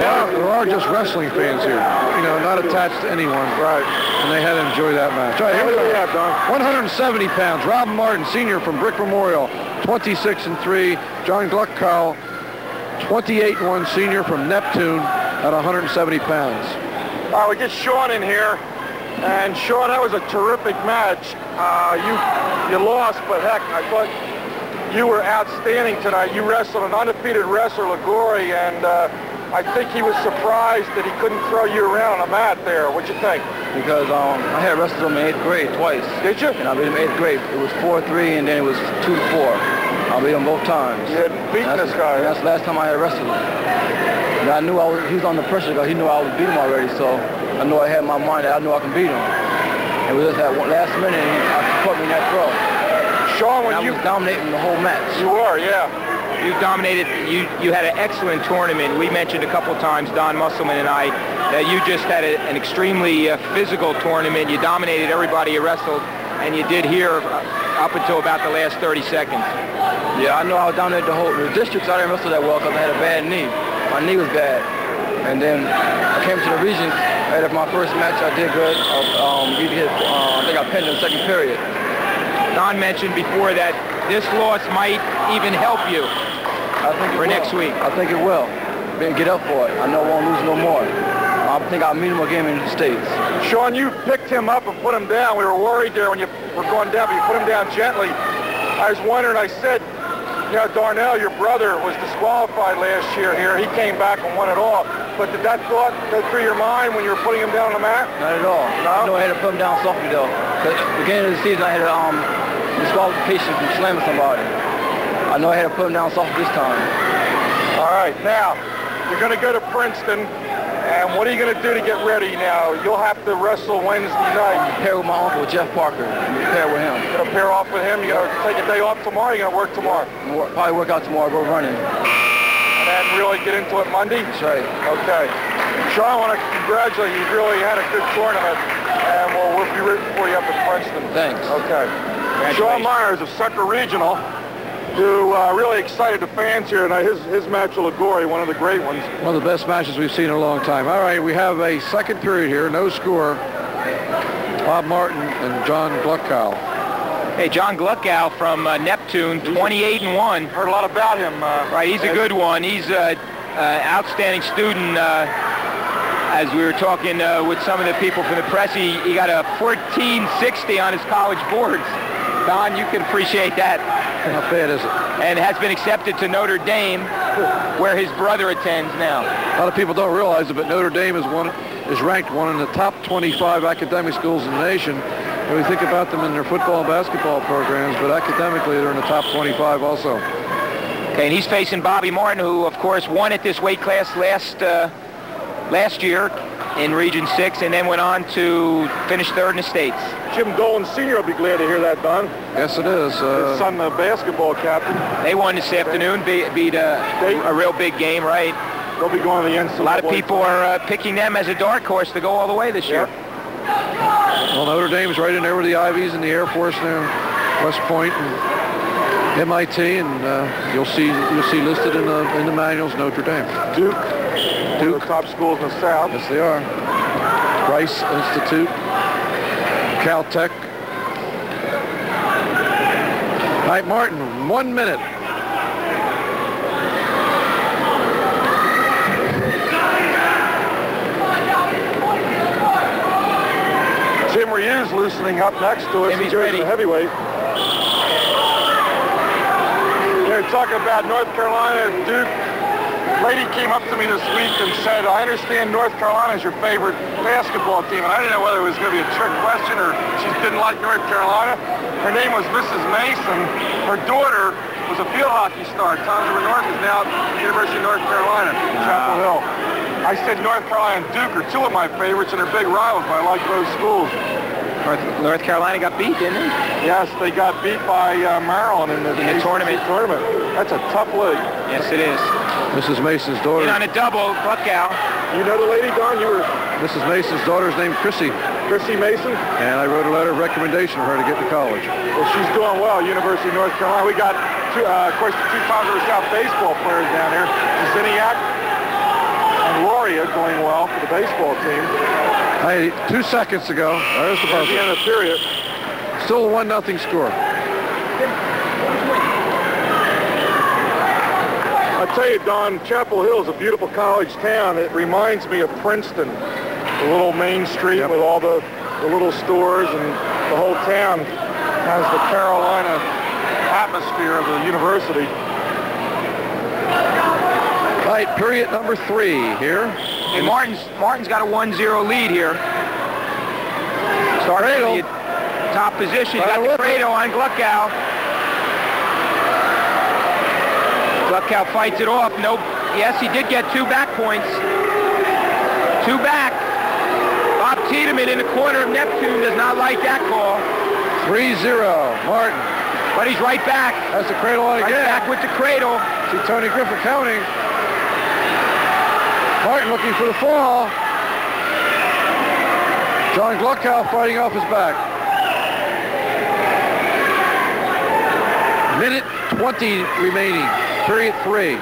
There are just wrestling fans here, you know, not attached to anyone. Right. And they had to enjoy that match. All right, here we go. 170 pounds. Robin Martin, senior from Brick Memorial, 26-3. John Gluckow, 28-1, senior from Neptune, at 170 pounds. All right, we get Sean in here. And Sean, that was a terrific match. You lost, but heck, I thought you were outstanding tonight. You wrestled an undefeated wrestler, Ligori, and I think he was surprised that he couldn't throw you around on a mat there. What'd you think? Because I had wrestled him in 8th grade twice. Did you? And I beat him in 8th grade. It was 4-3, and then it was 2-4. I beat him both times. You had beaten this guy. That's the last time I had wrestled him. And I knew he was under pressure because he knew I would beat him already, so I knew I had in my mind that I knew I can beat him. It was just that last minute, he put me in that throw. Sean, when I was dominating the whole match. You were, yeah. You dominated. You had an excellent tournament. We mentioned a couple times, Don Musselman and I, that you just had an extremely physical tournament. You dominated everybody you wrestled, and you did here up until about the last 30 seconds. Yeah, I know I dominated the districts. I didn't wrestle that well because I had a bad knee. My knee was bad. And then I came to the regions. After my first match, I did good. I think I pinned in the second period. Don mentioned before that this loss might even help you for next week. I think it will. Then get up for it. I know I won't lose no more. I think I'll meet him again in the States. Sean, you picked him up and put him down. We were worried there when you were going down, but you put him down gently. I was wondering, I said, you know, Darnell, your brother, was disqualified last year here. He came back and won it all. But did that thought go through your mind when you were putting him down on the mat? Not at all. No? I know I had to put him down softly, though. Because at the beginning of the season, I had a disqualification from slamming somebody. I know I had to put him down softly this time. All right. Now, you're going to go to Princeton. And what are you going to do to get ready now? You'll have to wrestle Wednesday night. Pair with my uncle, Jeff Parker. Pair with him. You're going to pair off with him? You're going to take a day off tomorrow? You're going to work tomorrow? Probably work out tomorrow, go running. And then really get into it Monday? That's right. Okay. Sean, I want to congratulate you. You really had a good tournament. And we'll be rooting for you up at Princeton. Thanks. Okay. Sean Myers of Central Regional, who really excited the fans here tonight. His match with Ligori, one of the great ones. One of the best matches we've seen in a long time. All right, we have a second period here, no score. Bob Martin and John Gluckow. Hey, John Gluckow from Neptune, 28-1. Heard a lot about him. Right, he's a good one. He's an outstanding student. As we were talking with some of the people from the press, he got a 1460 on his college boards. Don, you can appreciate that. How bad is it? And has been accepted to Notre Dame, where his brother attends now. A lot of people don't realize it, but Notre Dame is ranked one of the top 25 academic schools in the nation. And we think about them in their football and basketball programs, but academically they're in the top 25 also. Okay, and he's facing Bobby Martin, who of course won at this weight class last year in Region 6, and then went on to finish third in the States. Jim Dolan Sr. will be glad to hear that, Don. Yes, it is. His son, the basketball captain. They won this afternoon, beat a real big game, right? They'll be going to the NCAA. A lot of people are picking them as a dark horse to go all the way this year. Well, Notre Dame's right in there with the Ivies and the Air Force now, West Point and MIT, and you'll see listed in the manuals Notre Dame. Duke. One of the top schools in the South. Yes, they are. Rice Institute, Caltech. All right, Martin, 1 minute. Jim Ryu's loosening up next to us. He's ready. Heavyweight. They're talking about North Carolina, Duke. Lady came up to me this week and said, I understand North Carolina is your favorite basketball team. And I didn't know whether it was going to be a trick question or she didn't like North Carolina. Her name was Mrs. Mason. Her daughter was a field hockey star. Tonsor North is now at the University of North Carolina, Chapel Hill. I said North Carolina and Duke are two of my favorites, and they're big rivals, but I like those schools. North Carolina got beat, didn't they? Yes, they got beat by Maryland in the tournament. That's a tough league. Yes, it is. Mrs. Mason's daughter. And on a double, Gluckow. You know the lady, Don? You were... Mrs. Mason's daughter's named Chrissy. Chrissy Mason? And I wrote a letter of recommendation for her to get to college. Well, she's doing well, University of North Carolina. We got, of course, the two Congress South baseball players down here. Ziniak and Peoria going well for the baseball team. Hey, 2 seconds ago. There's the At the end buzzer. of the period. Still a 1-0 score. I tell you, Don, Chapel Hill is a beautiful college town. It reminds me of Princeton. The little main street with all the little stores, and the whole town has the Carolina atmosphere of the university. All right, period number 3 here. Hey, Martin's got a 1-0 lead here. Starting Cradle. at the top position. He's got Right the with it. Cradle on Gluckow. Gluckow fights it off. Nope. Yes, he did get 2 back points. 2 back. Bob Tiedemann in the corner of Neptune does not like that call. 3-0. Martin But he's right back. has the Cradle on Right again. back with the Cradle. See Tony Griffin counting. Martin looking for the fall. John Gluckow fighting off his back. Minute 20 remaining. Period 3.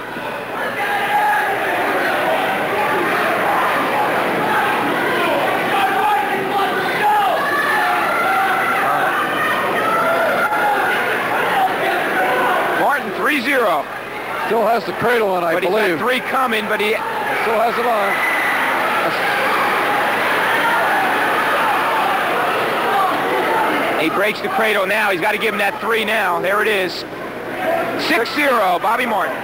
Martin 3-0. Still has the Cradle on, I But he's believe. got 3 coming, but he... Still has it on. He breaks the Cradle now. He's got to give him that 3 now. There it is. 6-0, Bobby Martin.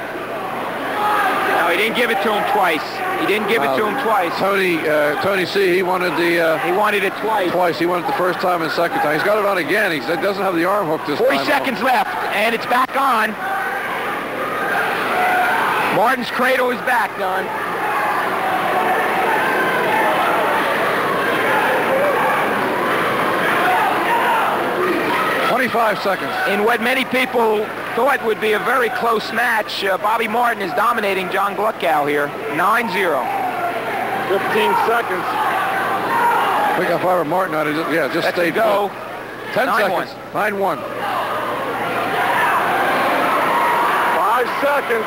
No, he didn't give it to him twice. He didn't give it to him twice. Tony C, he wanted the... He wanted it twice. Twice. He wanted it the first time and second time. He's got it on again. He doesn't have the arm hook this 40 time. seconds left, and it's back on. Martin's Cradle is back, Don. 25 seconds. In what many people thought would be a very close match, Bobby Martin is dominating John Gluckow here. 9-0. 15 seconds. I think if I were Martin, I'd have just Let's stay go. put. 10 9-1. seconds. 9-1. 5 seconds.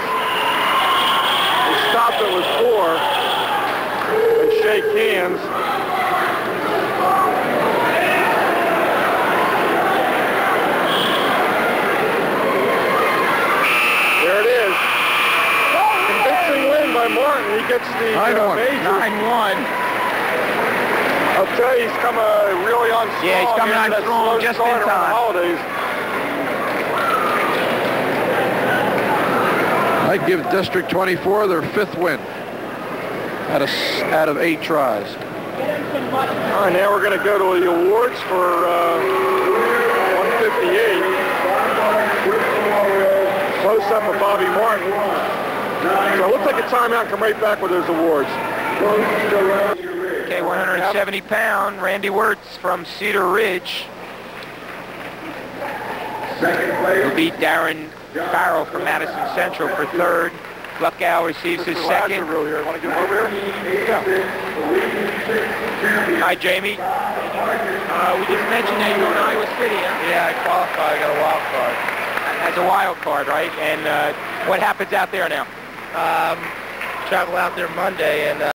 They stopped it with 4. They shake hands. There it is. Convincing win by Martin. He gets the 9-1. major. 9-1. I'll tell you, he's come really on strong. Yeah, he's coming on after that strong slow just start in around the time. holidays. I'd give District 24 their 5th win out of 8 tries. All right, now we're going to go to the awards for 158. Close-up of Bobby Martin. So we'll take a timeout and come right back with those awards. Okay, 170-pound Randy Wirtz from Cedar Ridge. Who beat Darren Farrell from Madison Central for 3rd. Gluckow receives his 2nd. Here. Want to get him over here? Yeah. Hi, Jamie. We just mentioned that you're in Iowa City, huh? Yeah, I qualified. I got a wild card. That's a wild card, right? And what happens out there now? Travel out there Monday and